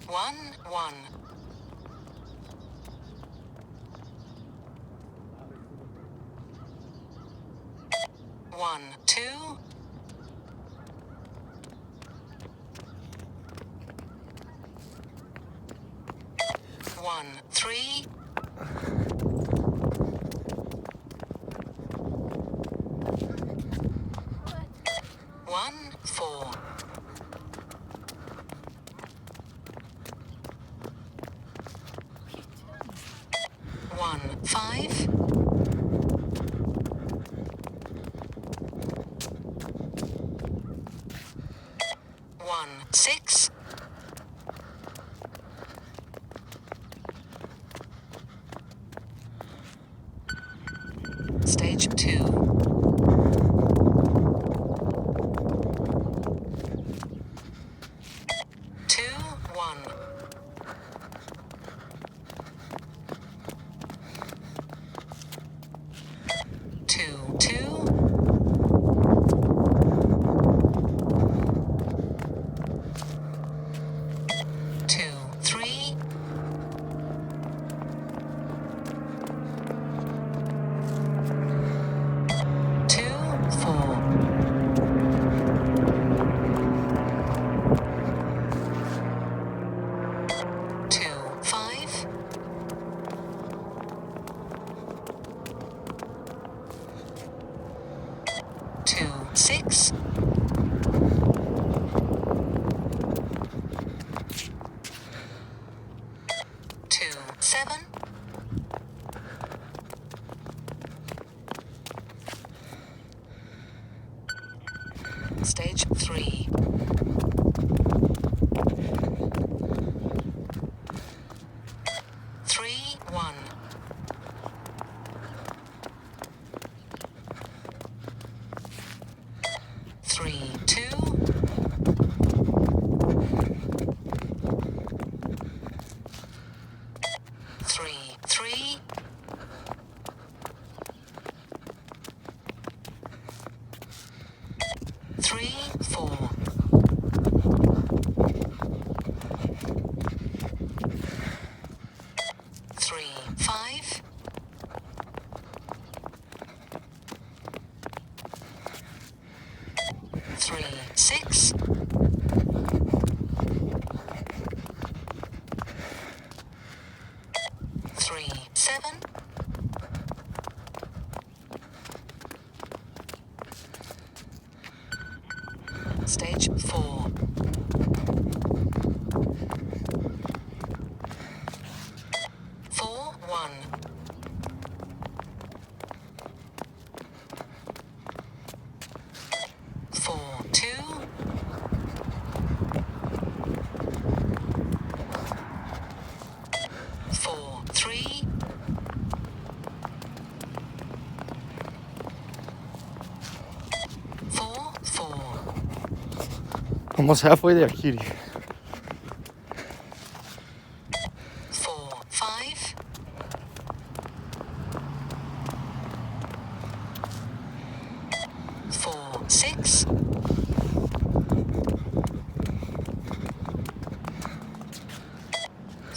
1. 1, 2. 1, 3. 1, 4. 1, 5. 1, 6. Stage 2. 2, 1. 2, 2. 2, 3. 2, 4. 2, 5. 2, 6. 2, 7. 3. 3, 1. 3, 2. 3, 3. 3, 4. 3, 5. 3, 6. 3, 7. 4. 4, 1. 4, 2. 4, 3. 4, 4. ¿Cómo se fue de aquí? 4, 5. 4, 6.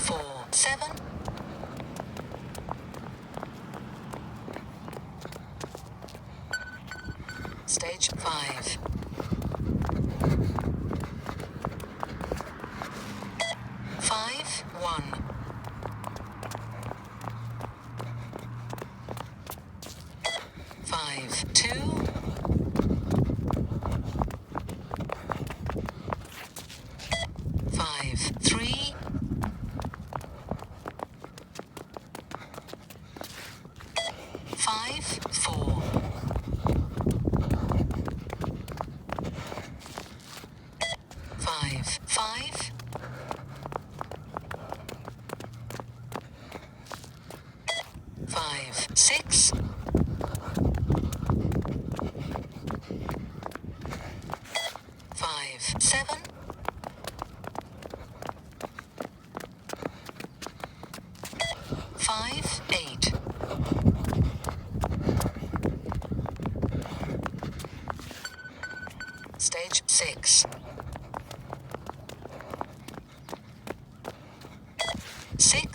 4, 7. 5. 5, 1. 5, 2. 5, 3. 5, 4. 5, 5. 5, 6. 5, 7. 5, 8. 6.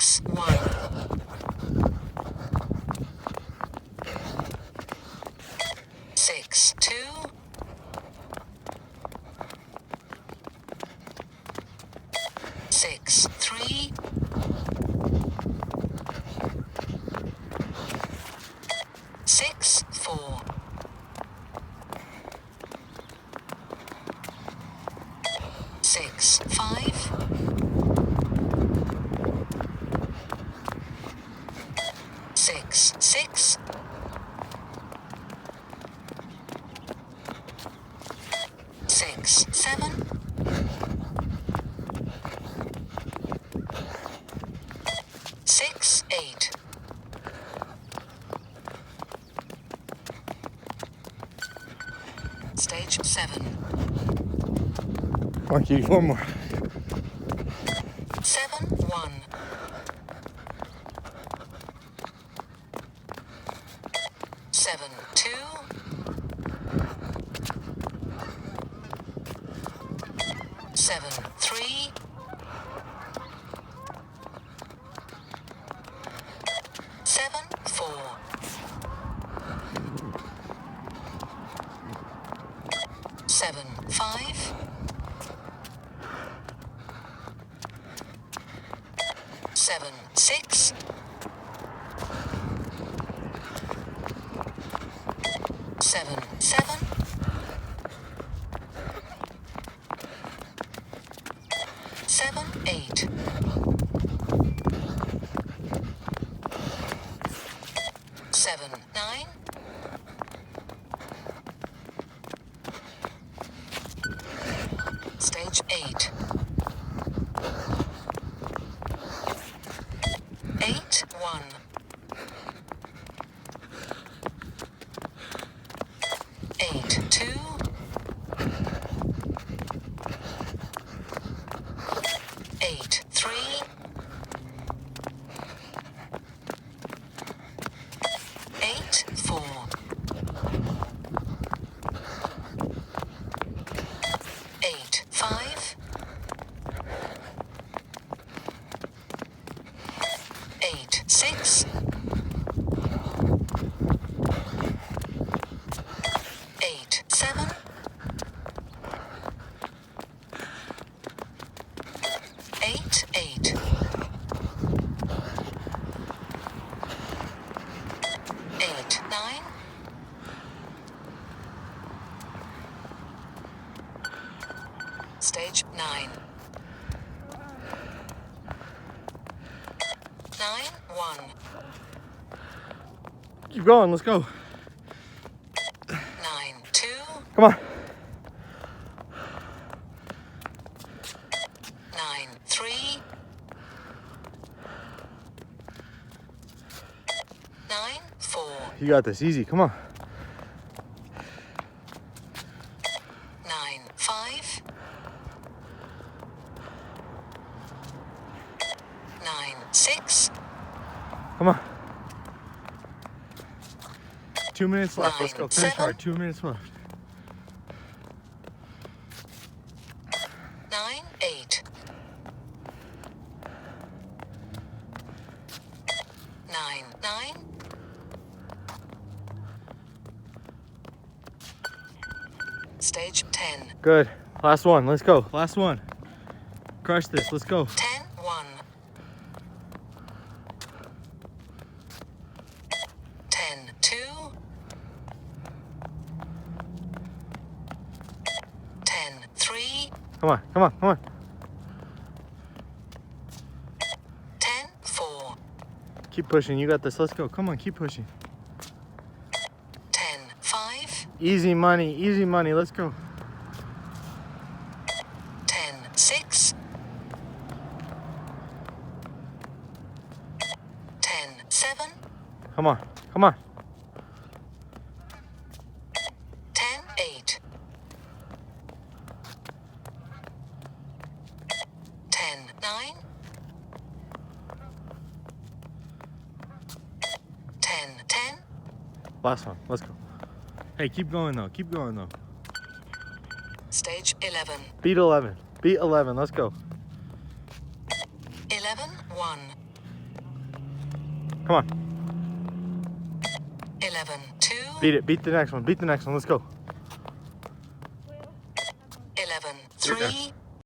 6, 1. 6, 2. 6, 3. 6, 4. 6, 5. 6, 6. 6, 7. 6, 8. Stage 7. Come on, Kitty, one more. 7, 1. 7, 2. 7, 3. 7, 4. 7, 5. 7, 6. 7, 7. 7, 8. 7, 9. 8. 8, 1. 8, 2. 8, 3. 8, 4. 8, 5. 8, 6. 8, 7. 8, 8. 8, 9. 9. 9, 1. Keep going, let's go. 9, 2. Come on. 9, 3. 9, 4. You got this, easy, come on. 9, 5. 9, 6. Come on. 2 minutes left, let's 9, go. Finish 7. hard, 2 minutes left. 9, 8. 9, 9. 10. Good, last one, let's go. Last one. Crush this, let's go. 10, 1. 10, 2. 10, 3. Come on, come on, come on. 10, 4. Keep pushing, you got this, let's go. Come on, keep pushing. 10, 5. Easy money, let's go. 10, 6. 10, 7. Come on, come on. 10, 8. 10, 9. 10, 10. Last one, let's go. Hey, keep going though, keep going though. Stage 11. Beat 11, let's go. 11, 1. Come on. 11, 2. Beat it. Beat the next one. Beat the next one. Let's go. 11, You're 3.